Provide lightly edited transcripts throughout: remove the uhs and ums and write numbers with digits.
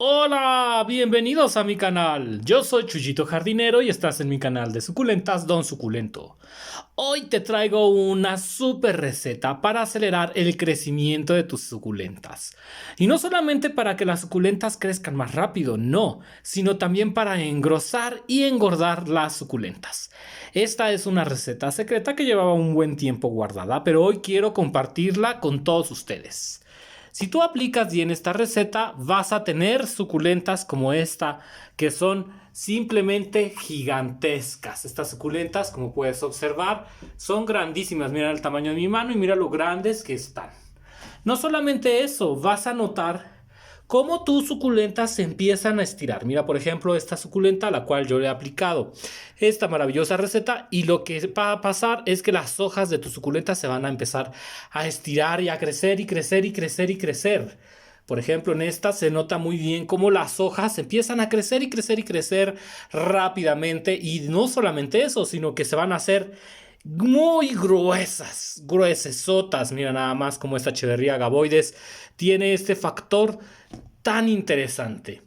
Hola, bienvenidos a mi canal. Yo soy Chuyito Jardinero y estás en mi canal de suculentas Don Suculento. Hoy te traigo una super receta para acelerar el crecimiento de tus suculentas. Y no solamente para que las suculentas crezcan más rápido, no, sino también para engrosar y engordar las suculentas. Esta es una receta secreta que llevaba un buen tiempo guardada, pero hoy quiero compartirla con todos ustedes. Si tú aplicas bien esta receta, vas a tener suculentas como esta, que son simplemente gigantescas. Estas suculentas, como puedes observar, son grandísimas. Mira el tamaño de mi mano y mira lo grandes que están. No solamente eso, vas a notar cómo tus suculentas se empiezan a estirar. Mira, por ejemplo, esta suculenta a la cual yo le he aplicado esta maravillosa receta, y lo que va a pasar es que las hojas de tus suculentas se van a empezar a estirar y a crecer y crecer y crecer y crecer. Por ejemplo, en esta se nota muy bien cómo las hojas empiezan a crecer y crecer y crecer rápidamente, y no solamente eso, sino que se van a hacer muy gruesas, gruesesotas. Mira nada más cómo esta Echeverría Gaboides tiene este factor tan interesante.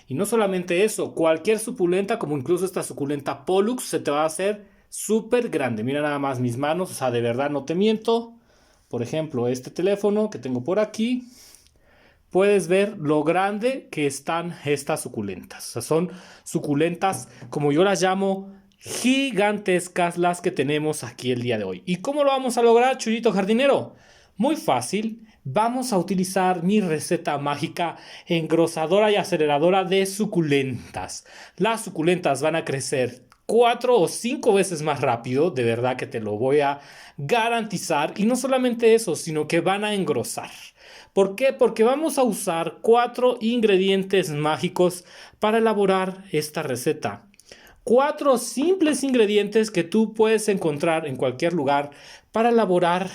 Y no solamente eso, cualquier suculenta, como incluso esta suculenta Pollux, se te va a hacer súper grande. Mira nada más mis manos, o sea, de verdad no te miento. Por ejemplo, este teléfono que tengo por aquí, puedes ver lo grande que están estas suculentas. O sea, son suculentas, como yo las llamo, gigantescas las que tenemos aquí el día de hoy. ¿Y cómo lo vamos a lograr, Chuyito Jardinero? Muy fácil. Vamos a utilizar mi receta mágica engrosadora y aceleradora de suculentas. Las suculentas van a crecer 4 o 5 veces más rápido, de verdad que te lo voy a garantizar. Y no solamente eso, sino que van a engrosar. ¿Por qué? Porque vamos a usar 4 ingredientes mágicos para elaborar esta receta. 4 simples ingredientes que tú puedes encontrar en cualquier lugar para elaborar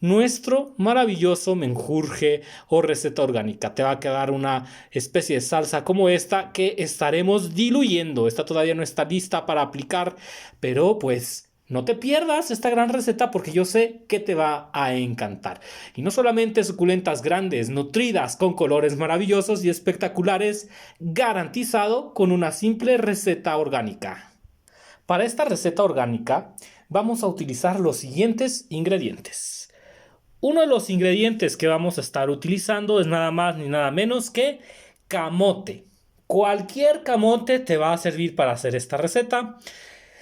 nuestro maravilloso menjurje o receta orgánica. Te va a quedar una especie de salsa como esta que estaremos diluyendo. Esta todavía no está lista para aplicar, pero pues no te pierdas esta gran receta porque yo sé que te va a encantar. Y no solamente suculentas grandes, nutridas, con colores maravillosos y espectaculares, garantizado con una simple receta orgánica. Para esta receta orgánica vamos a utilizar los siguientes ingredientes. Uno de los ingredientes que vamos a estar utilizando es nada más ni nada menos que camote. Cualquier camote te va a servir para hacer esta receta.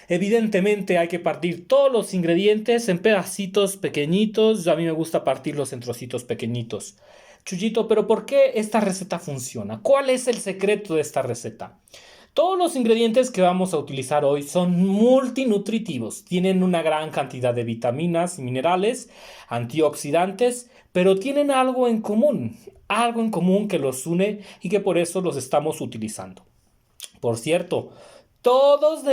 Evidentemente hay que partir todos los ingredientes en pedacitos pequeñitos. A mí me gusta partirlos en trocitos pequeñitos. Chuyito, pero ¿por qué esta receta funciona? ¿Cuál es el secreto de esta receta? Todos los ingredientes que vamos a utilizar hoy son multinutritivos, tienen una gran cantidad de vitaminas y minerales, antioxidantes, pero tienen algo en común que los une y que por eso los estamos utilizando. Por cierto, todos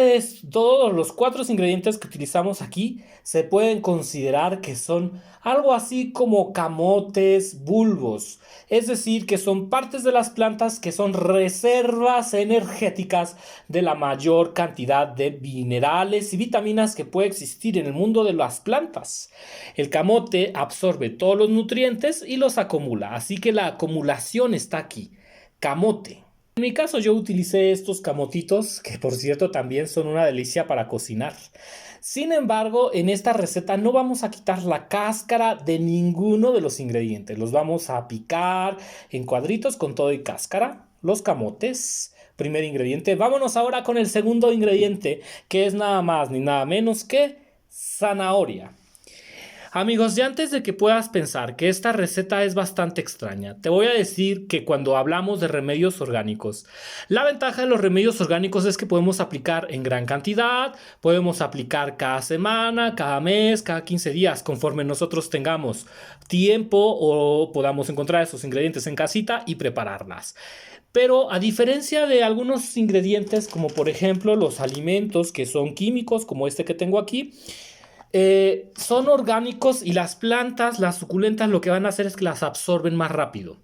los 4 ingredientes que utilizamos aquí se pueden considerar que son algo así como camotes bulbos. Es decir, que son partes de las plantas que son reservas energéticas de la mayor cantidad de minerales y vitaminas que puede existir en el mundo de las plantas. El camote absorbe todos los nutrientes y los acumula, así que la acumulación está aquí. Camote. En mi caso yo utilicé estos camotitos, que por cierto también son una delicia para cocinar. Sin embargo, en esta receta no vamos a quitar la cáscara de ninguno de los ingredientes. Los vamos a picar en cuadritos con todo y cáscara. Los camotes, primer ingrediente. Vámonos ahora con el segundo ingrediente, que es nada más ni nada menos que zanahoria. Amigos, ya antes de que puedas pensar que esta receta es bastante extraña, te voy a decir que cuando hablamos de remedios orgánicos, la ventaja de los remedios orgánicos es que podemos aplicar en gran cantidad, podemos aplicar cada semana, cada mes, cada 15 días, conforme nosotros tengamos tiempo o podamos encontrar esos ingredientes en casita y prepararlas. Pero a diferencia de algunos ingredientes, como por ejemplo los alimentos que son químicos, como este que tengo aquí, son orgánicos y las plantas, las suculentas, lo que van a hacer es que las absorben más rápido.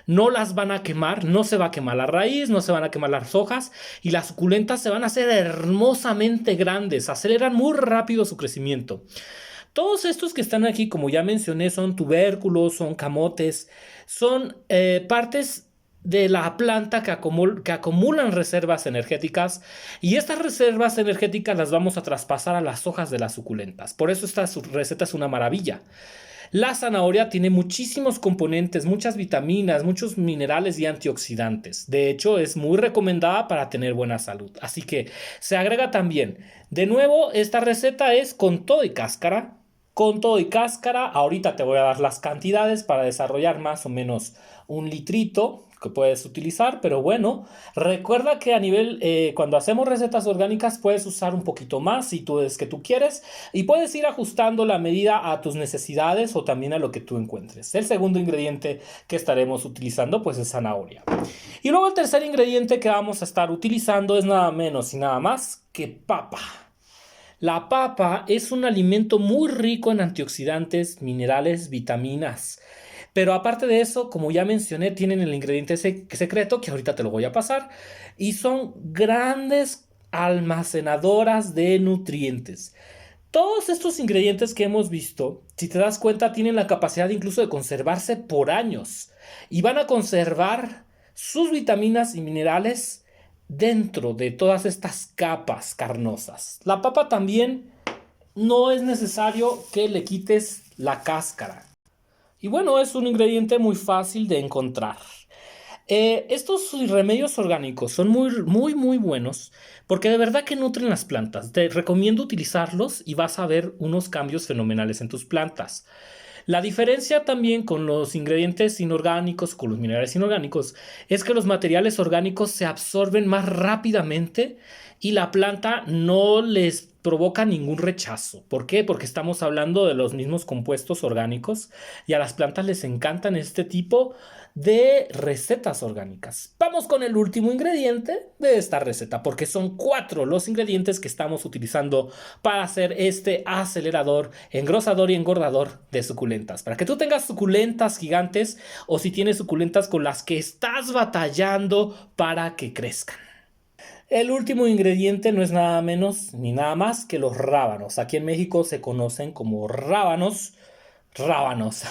No las van a quemar, no se va a quemar la raíz, no se van a quemar las hojas y las suculentas se van a hacer hermosamente grandes, aceleran muy rápido su crecimiento. Todos estos que están aquí, como ya mencioné, son tubérculos, son camotes, son partes de la planta que acumulan reservas energéticas, y estas reservas energéticas las vamos a traspasar a las hojas de las suculentas. Por eso esta receta es una maravilla. La zanahoria tiene muchísimos componentes, muchas vitaminas, muchos minerales y antioxidantes. De hecho, es muy recomendada para tener buena salud. Así que se agrega también. De nuevo, esta receta es con todo y cáscara. Con todo y cáscara. Ahorita te voy a dar las cantidades para desarrollar más o menos 1 litrito que puedes utilizar, pero bueno, recuerda que a nivel, cuando hacemos recetas orgánicas puedes usar un poquito más si tú es que tú quieres, y puedes ir ajustando la medida a tus necesidades o también a lo que tú encuentres. El segundo ingrediente que estaremos utilizando pues es zanahoria. Y luego el tercer ingrediente que vamos a estar utilizando es nada menos y nada más que papa. La papa es un alimento muy rico en antioxidantes, minerales, vitaminas. Pero aparte de eso, como ya mencioné, tienen el ingrediente secreto que ahorita te lo voy a pasar, y son grandes almacenadoras de nutrientes. Todos estos ingredientes que hemos visto, si te das cuenta, tienen la capacidad incluso de conservarse por años y van a conservar sus vitaminas y minerales dentro de todas estas capas carnosas. La papa también no es necesario que le quites la cáscara. Y bueno, es un ingrediente muy fácil de encontrar. Estos remedios orgánicos son muy buenos porque de verdad que nutren las plantas. Te recomiendo utilizarlos y vas a ver unos cambios fenomenales en tus plantas. La diferencia también con los ingredientes inorgánicos, con los minerales inorgánicos, es que los materiales orgánicos se absorben más rápidamente y la planta no les provoca ningún rechazo. ¿Por qué? Porque estamos hablando de los mismos compuestos orgánicos y a las plantas les encantan este tipo de recetas orgánicas. Vamos con el último ingrediente de esta receta, porque son 4 los ingredientes que estamos utilizando para hacer este acelerador, engrosador y engordador de suculentas. Para que tú tengas suculentas gigantes o si tienes suculentas con las que estás batallando para que crezcan. El último ingrediente no es nada menos ni nada más que los rábanos. Aquí en México se conocen como rábanos. Rábanos.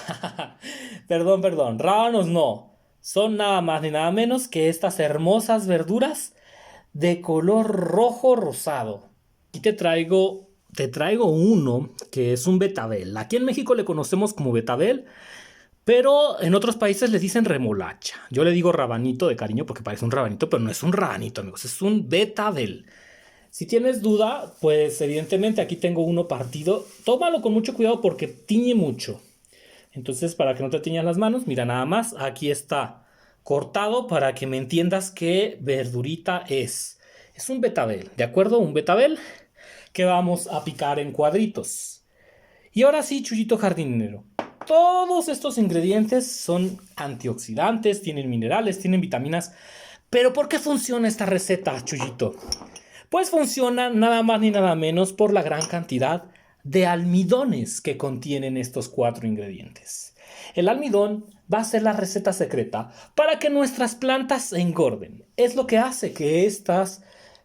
Perdón. Rábanos no. Son nada más ni nada menos que estas hermosas verduras de color rojo rosado. Aquí te traigo uno que es un betabel. Aquí en México le conocemos como betabel, pero en otros países les dicen remolacha. Yo le digo rabanito de cariño porque parece un rabanito, pero no es un rabanito, amigos. Es un betabel. Si tienes duda, pues evidentemente aquí tengo uno partido. Tómalo con mucho cuidado porque tiñe mucho. Entonces, para que no te tiñas las manos, mira nada más. Aquí está cortado para que me entiendas qué verdurita es. Es un betabel, ¿de acuerdo? Un betabel que vamos a picar en cuadritos. Y ahora sí, Chuyito jardinero. Todos estos ingredientes son antioxidantes, tienen minerales, tienen vitaminas. ¿Pero por qué funciona esta receta, Chuyito? Pues funciona nada más ni nada menos por la gran cantidad de almidones que contienen estos 4 ingredientes. El almidón va a ser la receta secreta para que nuestras plantas engorden. Es lo que hace que estas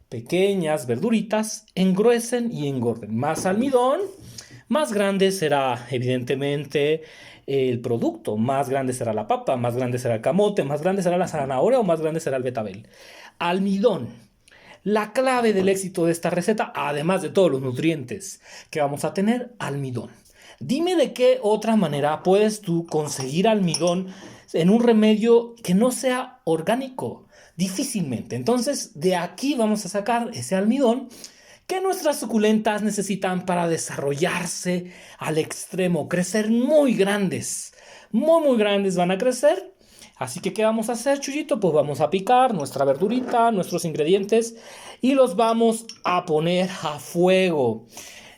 pequeñas verduritas engruesen y engorden. Más almidón, más grande será evidentemente el producto, más grande será la papa, más grande será el camote, más grande será la zanahoria o más grande será el betabel. Almidón. La clave del éxito de esta receta, además de todos los nutrientes que vamos a tener, almidón. Dime de qué otra manera puedes tú conseguir almidón en un remedio que no sea orgánico. Difícilmente. Entonces, de aquí vamos a sacar ese almidón que nuestras suculentas necesitan para desarrollarse al extremo, crecer muy grandes. Muy grandes van a crecer. Así que, ¿qué vamos a hacer, Chuyito? Pues vamos a picar nuestra verdurita, nuestros ingredientes y los vamos a poner a fuego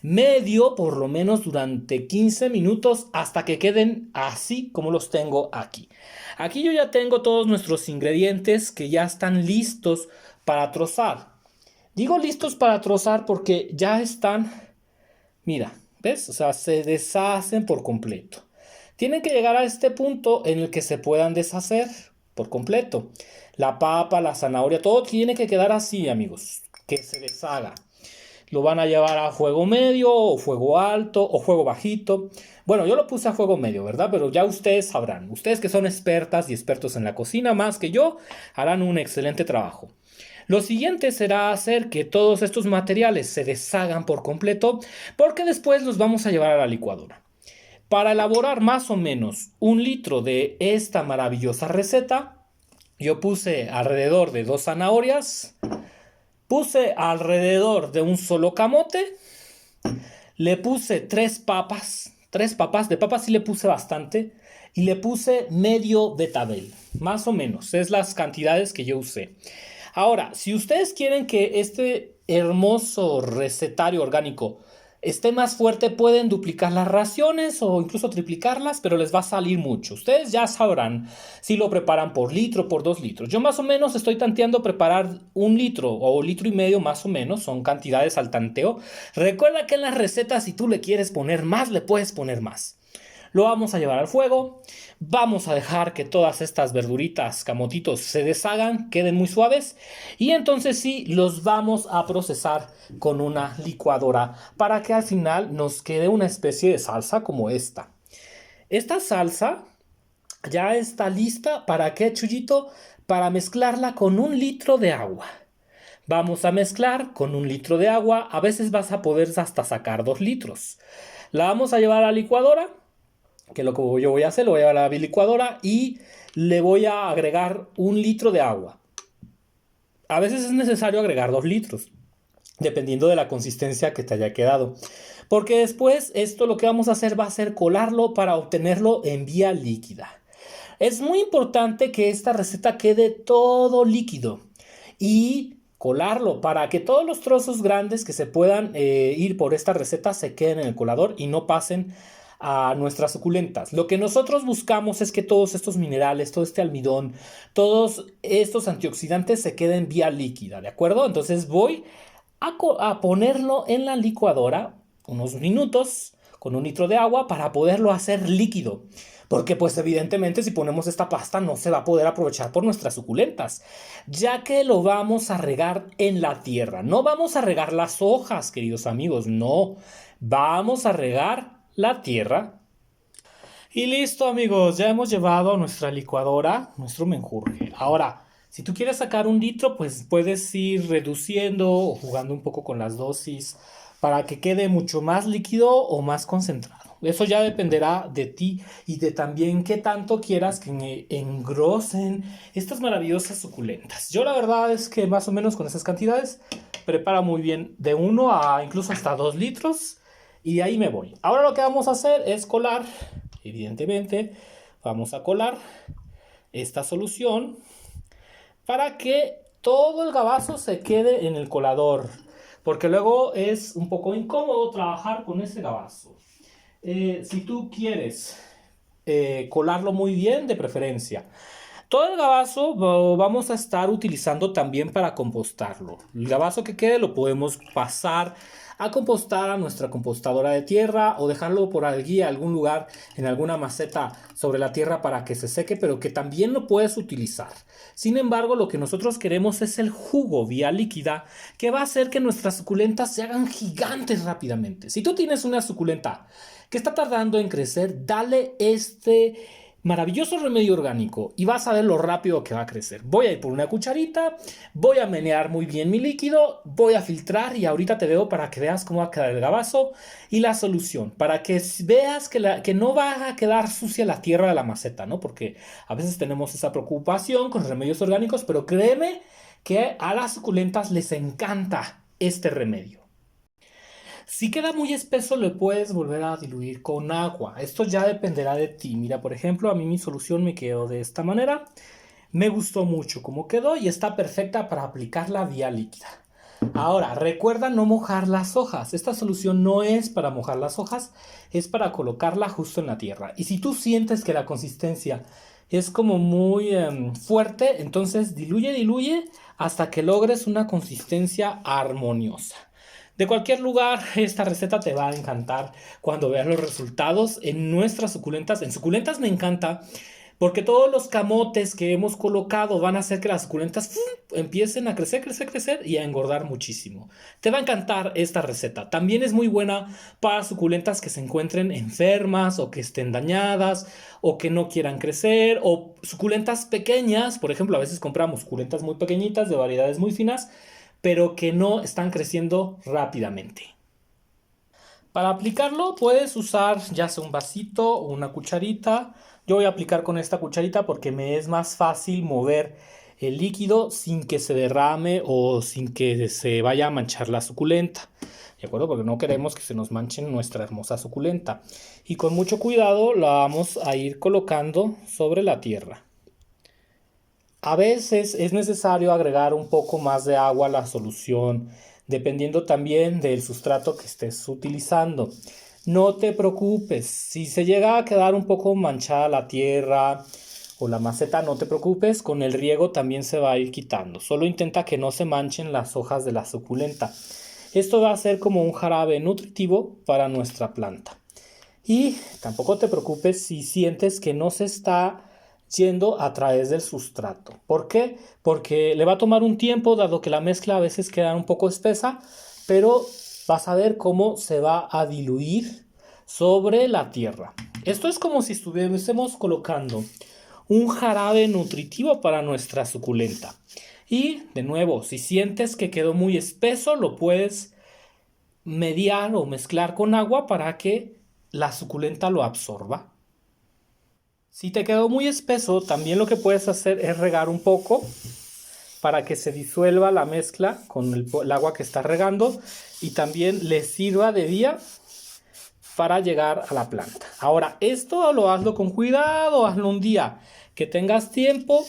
medio, por lo menos durante 15 minutos hasta que queden así como los tengo aquí. Aquí yo ya tengo todos nuestros ingredientes que ya están listos para trozar. Digo listos para trozar porque ya están, mira, ¿ves? O sea, se deshacen por completo. Tienen que llegar a este punto en el que se puedan deshacer por completo. La papa, la zanahoria, todo tiene que quedar así, amigos, que se deshaga. lo van a llevar a fuego medio o fuego alto o fuego bajito. Bueno, yo lo puse a fuego medio, ¿verdad? Pero ya ustedes sabrán. Ustedes que son expertas y expertos en la cocina más que yo, harán un excelente trabajo. Lo siguiente será hacer que todos estos materiales se deshagan por completo, porque después los vamos a llevar a la licuadora. Para elaborar más o menos 1 litro de esta maravillosa receta, yo puse alrededor de 2 zanahorias, puse alrededor de un solo camote, le puse 3 papas, de papas sí le puse bastante, y le puse medio betabel, más o menos, es las cantidades que yo usé. Ahora, si ustedes quieren que este hermoso recetario orgánico esté más fuerte, pueden duplicar las raciones o incluso triplicarlas, pero les va a salir mucho. Ustedes ya sabrán si lo preparan por litro, por 2 litros. Yo más o menos estoy tanteando preparar 1 litro o 1,5 litros más o menos, son cantidades al tanteo. Recuerda que en las recetas, si tú le quieres poner más, le puedes poner más. Lo vamos a llevar al fuego, vamos a dejar que todas estas verduritas, camotitos, se deshagan, queden muy suaves y entonces sí los vamos a procesar con una licuadora para que al final nos quede una especie de salsa como esta. Esta salsa ya está lista. ¿Para qué, Chuyito? Para mezclarla con 1 litro de agua. Vamos a mezclar con 1 litro de agua, a veces vas a poder hasta sacar 2 litros. La vamos a llevar a la licuadora, que lo que yo voy a hacer, lo voy a llevar a la licuadora y le voy a agregar 1 litro de agua. A veces es necesario agregar 2 litros, dependiendo de la consistencia que te haya quedado. Porque después esto lo que vamos a hacer va a ser colarlo para obtenerlo en vía líquida. Es muy importante que esta receta quede todo líquido y colarlo para que todos los trozos grandes que se puedan ir por esta receta se queden en el colador y no pasen a nuestras suculentas. Lo que nosotros buscamos es que todos estos minerales, todo este almidón, todos estos antioxidantes se queden vía líquida, ¿de acuerdo? Entonces voy a ponerlo en la licuadora unos minutos con 1 litro de agua para poderlo hacer líquido. Porque pues evidentemente si ponemos esta pasta no se va a poder aprovechar por nuestras suculentas, ya que lo vamos a regar en la tierra. No vamos a regar las hojas, queridos amigos, no. Vamos a regar la tierra. Y listo, amigos, ya hemos llevado a nuestra licuadora nuestro menjurje. Ahora, si tú quieres sacar 1 litro, pues puedes ir reduciendo o jugando un poco con las dosis para que quede mucho más líquido o más concentrado. Eso ya dependerá de ti y de también qué tanto quieras que engrosen estas maravillosas suculentas. Yo la verdad es que más o menos con esas cantidades preparo muy bien de 1 a incluso hasta 2 litros y de ahí me voy. Ahora lo que vamos a hacer es colar, evidentemente, vamos a colar esta solución para que todo el gabazo se quede en el colador, porque luego es un poco incómodo trabajar con ese gabazo. Si tú quieres colarlo muy bien, de preferencia, todo el gabazo vamos a estar utilizando también para compostarlo. El gabazo que quede lo podemos pasar a compostar a nuestra compostadora de tierra o dejarlo por allí a algún lugar en alguna maceta sobre la tierra para que se seque, pero que también lo puedes utilizar. Sin embargo, lo que nosotros queremos es el jugo vía líquida que va a hacer que nuestras suculentas se hagan gigantes rápidamente. Si tú tienes una suculenta que está tardando en crecer, dale este maravilloso remedio orgánico y vas a ver lo rápido que va a crecer. Voy a ir por una cucharita, voy a menear muy bien mi líquido, voy a filtrar y ahorita te veo para que veas cómo va a quedar el gabazo y la solución, para que veas que no va a quedar sucia la tierra de la maceta, ¿no? Porque a veces tenemos esa preocupación con remedios orgánicos, pero créeme que a las suculentas les encanta este remedio. Si queda muy espeso, le puedes volver a diluir con agua. Esto ya dependerá de ti. Mira, por ejemplo, a mí mi solución me quedó de esta manera. Me gustó mucho cómo quedó y está perfecta para aplicarla vía líquida. Ahora, recuerda no mojar las hojas. Esta solución no es para mojar las hojas, es para colocarla justo en la tierra. Y si tú sientes que la consistencia es como muy fuerte, entonces diluye hasta que logres una consistencia armoniosa. De cualquier lugar, esta receta te va a encantar cuando veas los resultados en nuestras suculentas. En suculentas me encanta porque todos los camotes que hemos colocado van a hacer que las suculentas empiecen a crecer, crecer, crecer y a engordar muchísimo. Te va a encantar esta receta. También es muy buena para suculentas que se encuentren enfermas o que estén dañadas o que no quieran crecer, o suculentas pequeñas. Por ejemplo, a veces compramos suculentas muy pequeñitas de variedades muy finas, pero que no están creciendo rápidamente. Para aplicarlo puedes usar ya sea un vasito o una cucharita. Yo voy a aplicar con esta cucharita porque me es más fácil mover el líquido sin que se derrame o sin que se vaya a manchar la suculenta. ¿De acuerdo? Porque no queremos que se nos manche nuestra hermosa suculenta. Y con mucho cuidado la vamos a ir colocando sobre la tierra. A veces es necesario agregar un poco más de agua a la solución, dependiendo también del sustrato que estés utilizando. No te preocupes, si se llega a quedar un poco manchada la tierra o la maceta, no te preocupes, con el riego también se va a ir quitando. Solo intenta que no se manchen las hojas de la suculenta. Esto va a ser como un jarabe nutritivo para nuestra planta. Y tampoco te preocupes si sientes que no se está yendo a través del sustrato. ¿Por qué? Porque le va a tomar un tiempo, dado que la mezcla a veces queda un poco espesa, pero vas a ver cómo se va a diluir sobre la tierra. Esto es como si estuviésemos colocando un jarabe nutritivo para nuestra suculenta. Y de nuevo, si sientes que quedó muy espeso, lo puedes mediar o mezclar con agua para que la suculenta lo absorba. Si te quedó muy espeso, también lo que puedes hacer es regar un poco para que se disuelva la mezcla con el agua que estás regando y también le sirva de vía para llegar a la planta. Ahora, esto lo hazlo con cuidado, hazlo un día que tengas tiempo.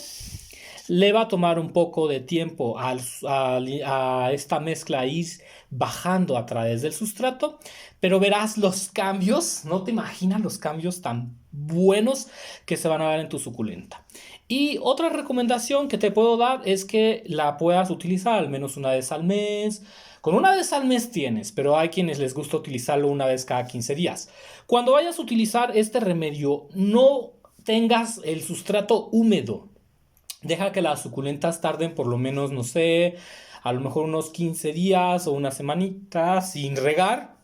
Le va a tomar un poco de tiempo a esta mezcla ir bajando a través del sustrato, pero verás los cambios, no te imaginas los cambios tan buenos que se van a dar en tu suculenta. Y otra recomendación que te puedo dar es que la puedas utilizar al menos una vez al mes. Con una vez al mes tienes, pero hay quienes les gusta utilizarlo una vez cada 15 días. Cuando vayas a utilizar este remedio, no tengas el sustrato húmedo. Deja que las suculentas tarden por lo menos, no sé, a lo mejor unos 15 días o una semanita sin regar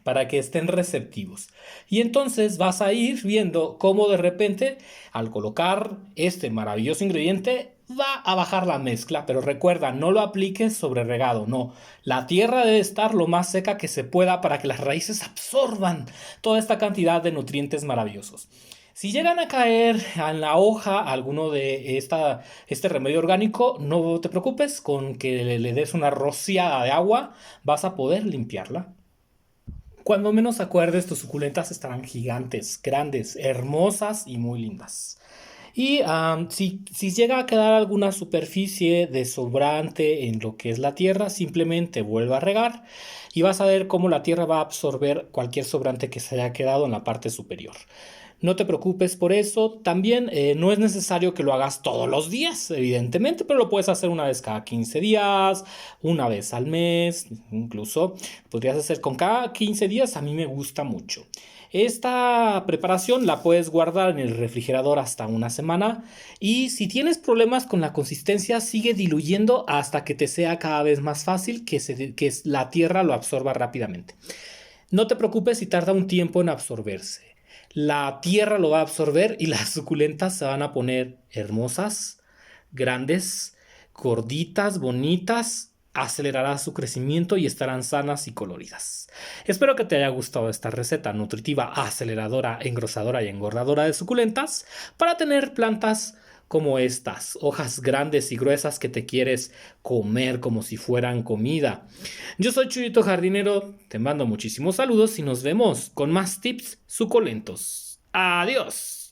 para que estén receptivos. Y entonces vas a ir viendo cómo de repente, al colocar este maravilloso ingrediente, va a bajar la mezcla. Pero recuerda, no lo apliques sobre regado, no. La tierra debe estar lo más seca que se pueda para que las raíces absorban toda esta cantidad de nutrientes maravillosos. Si llegan a caer en la hoja alguno de este remedio orgánico, no te preocupes, con que le des una rociada de agua vas a poder limpiarla. Cuando menos acuerdes, tus suculentas estarán gigantes, grandes, hermosas y muy lindas. Y si llega a quedar alguna superficie de sobrante en lo que es la tierra, simplemente vuelve a regar y vas a ver cómo la tierra va a absorber cualquier sobrante que se haya quedado en la parte superior. No te preocupes por eso. También no es necesario que lo hagas todos los días, evidentemente, pero lo puedes hacer una vez cada 15 días, una vez al mes, incluso podrías hacer con cada 15 días. A mí me gusta mucho. Esta preparación la puedes guardar en el refrigerador hasta una semana y si tienes problemas con la consistencia, sigue diluyendo hasta que te sea cada vez más fácil que la tierra lo absorba rápidamente. No te preocupes si tarda un tiempo en absorberse. La tierra lo va a absorber y las suculentas se van a poner hermosas, grandes, gorditas, bonitas. Acelerará su crecimiento y estarán sanas y coloridas. Espero que te haya gustado esta receta nutritiva, aceleradora, engrosadora y engordadora de suculentas para tener plantas como estas, hojas grandes y gruesas que te quieres comer como si fueran comida. Yo soy Chuyito Jardinero, te mando muchísimos saludos y nos vemos con más tips suculentos. Adiós.